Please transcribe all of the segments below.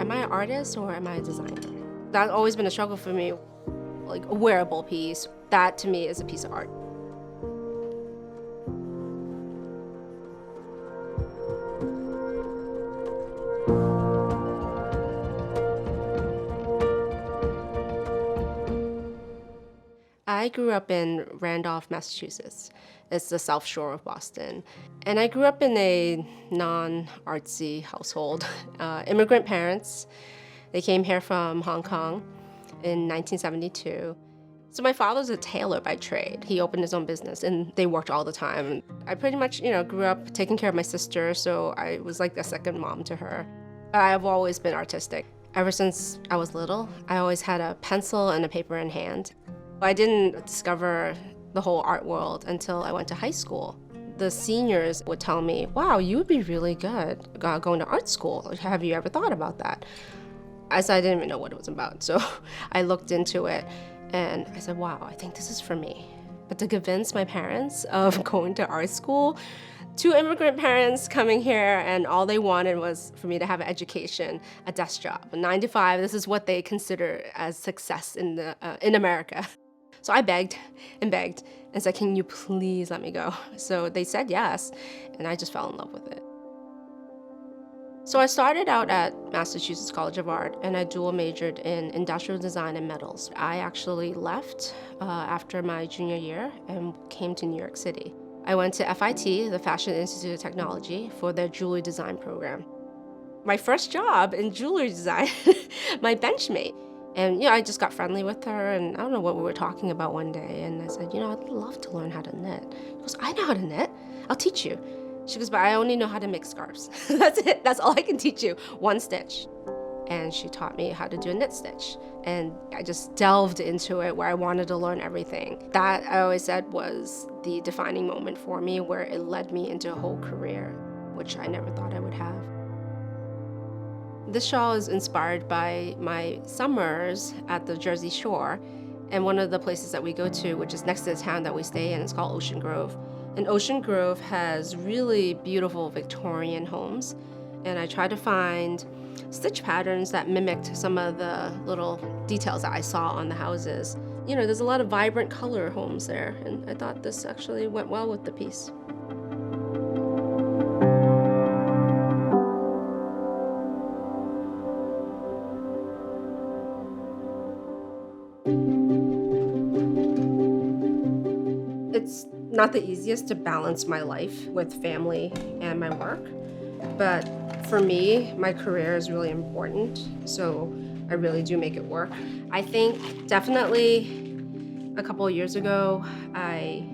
am I an artist or am I a designer? That's always been a struggle for me. Like a wearable piece, that to me is a piece of art. I grew up in Randolph, Massachusetts. It's the South Shore of Boston. And I grew up in a non-artsy household. Immigrant parents, they came here from Hong Kong in 1972. So my father's a tailor by trade. He opened his own business and they worked all the time. I pretty much, grew up taking care of my sister, so I was like a second mom to her. I've always been artistic. Ever since I was little, I always had a pencil and a paper in hand. I didn't discover the whole art world until I went to high school. The seniors would tell me, wow, you would be really good going to art school. Have you ever thought about that? I said I didn't even know what it was about, so I looked into it and I said, wow, I think this is for me. But to convince my parents of going to art school, two immigrant parents coming here and all they wanted was for me to have an education, a desk job. 9 to 5, this is what they consider as success in America. So I begged and said, can you please let me go? So they said yes, and I just fell in love with it. So I started out at Massachusetts College of Art, and I dual majored in industrial design and metals. I actually left after my junior year and came to New York City. I went to FIT, the Fashion Institute of Technology, for their jewelry design program. My first job in jewelry design, my benchmate. And I just got friendly with her, and I don't know what we were talking about one day, and I said, I'd love to learn how to knit. She goes, I know how to knit. I'll teach you. She goes, but I only know how to make scarves. That's it. That's all I can teach you. 1 stitch. And she taught me how to do a knit stitch. And I just delved into it where I wanted to learn everything. That, I always said, was the defining moment for me, where it led me into a whole career, which I never thought I would have. This shawl is inspired by my summers at the Jersey Shore, and one of the places that we go to, which is next to the town that we stay in, is called Ocean Grove. And Ocean Grove has really beautiful Victorian homes, and I tried to find stitch patterns that mimicked some of the little details that I saw on the houses. There's a lot of vibrant color homes there, and I thought this actually went well with the piece. It's not the easiest to balance my life with family and my work, but for me, my career is really important, so I really do make it work. I think definitely a couple of years ago, I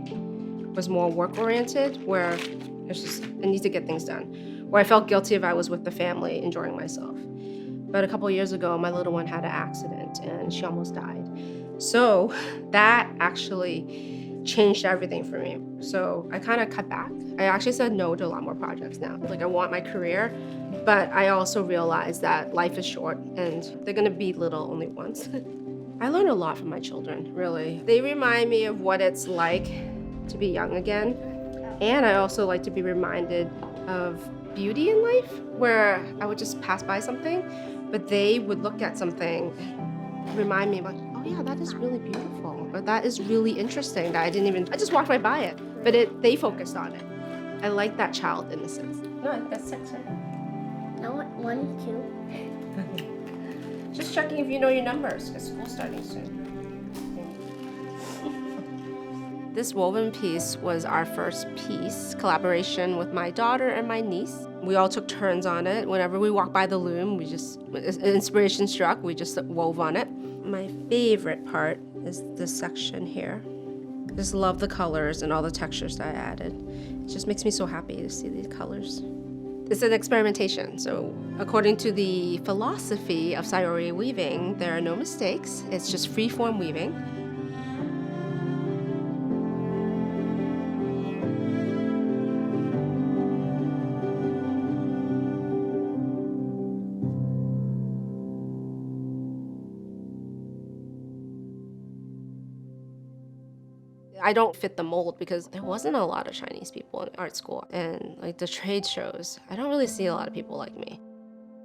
was more work-oriented, where I need to get things done, where I felt guilty if I was with the family enjoying myself. But a couple of years ago, my little one had an accident and she almost died. So that actually changed everything for me. So I kind of cut back. I actually said no to a lot more projects now. Like, I want my career, but I also realized that life is short and they're gonna be little only once. I learned a lot from my children, really. They remind me of what it's like to be young again. And I also like to be reminded of beauty in life, where I would just pass by something, but they would look at something, remind me, like, oh yeah, that is really beautiful, or that is really interesting that I just walked right by it, but they focused on it. I like that child innocence. No, that's 6, right? No, 1, 2. Just checking if you know your numbers, because school's starting soon. This woven piece was our first piece, collaboration with my daughter and my niece. We all took turns on it. Whenever we walked by the loom, inspiration struck, we just wove on it. My favorite part is this section here. I just love the colors and all the textures that I added. It just makes me so happy to see these colors. It's an experimentation, so according to the philosophy of Sayori weaving, there are no mistakes. It's just free-form weaving. I don't fit the mold because there wasn't a lot of Chinese people in art school, and like the trade shows, I don't really see a lot of people like me.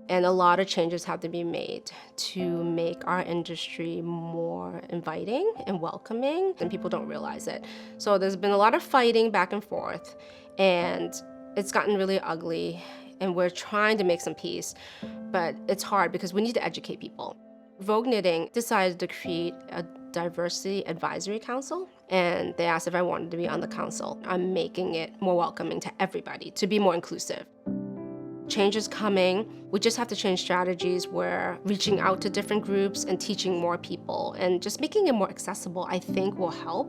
And a lot of changes have to be made to make our industry more inviting and welcoming, and people don't realize it. So there's been a lot of fighting back and forth, and it's gotten really ugly, and we're trying to make some peace, but it's hard because we need to educate people. Vogue Knitting decided to create a diversity advisory council, and they asked if I wanted to be on the council. I'm making it more welcoming to everybody, to be more inclusive. Change is coming. We just have to change strategies where reaching out to different groups and teaching more people and just making it more accessible, I think, will help.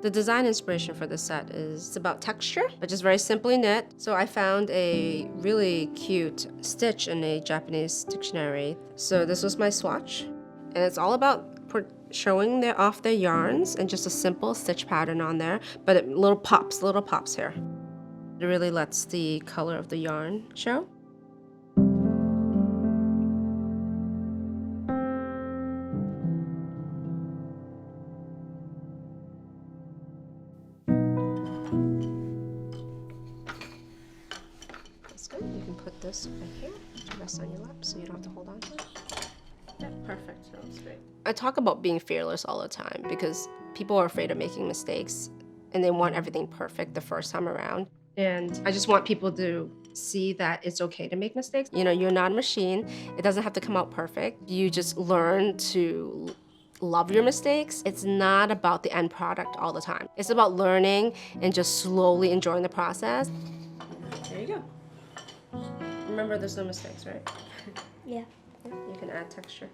The design inspiration for this set is about texture, but just very simply knit. So I found a really cute stitch in a Japanese dictionary. So this was my swatch, and it's all about showing off their yarns and just a simple stitch pattern on there, but little pops here. It really lets the color of the yarn show. That's good. You can put this right here to rest on your lap so you don't have to hold on to it. Yeah, perfect. That looks great. I talk about being fearless all the time because people are afraid of making mistakes and they want everything perfect the first time around. And I just want people to see that it's okay to make mistakes. You know, you're not a machine. It doesn't have to come out perfect. You just learn to love your mistakes. It's not about the end product all the time. It's about learning and just slowly enjoying the process. There you go. Remember, there's no mistakes, right? Yeah. You can add texture,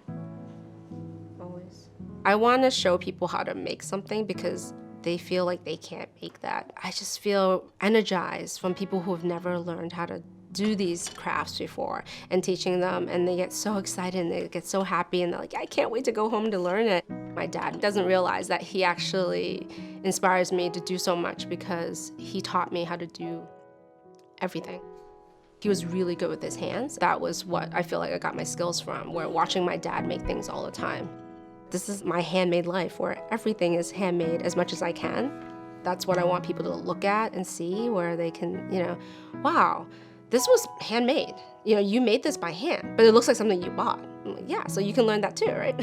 always. I want to show people how to make something because they feel like they can't make that. I just feel energized from people who have never learned how to do these crafts before and teaching them, and they get so excited and they get so happy and they're like, I can't wait to go home to learn it. My dad doesn't realize that he actually inspires me to do so much because he taught me how to do everything. He was really good with his hands. That was what I feel like I got my skills from, where watching my dad make things all the time. This is my handmade life where everything is handmade as much as I can. That's what I want people to look at and see, where they can, wow, this was handmade. You made this by hand, but it looks like something you bought. I'm like, yeah, so you can learn that too, right?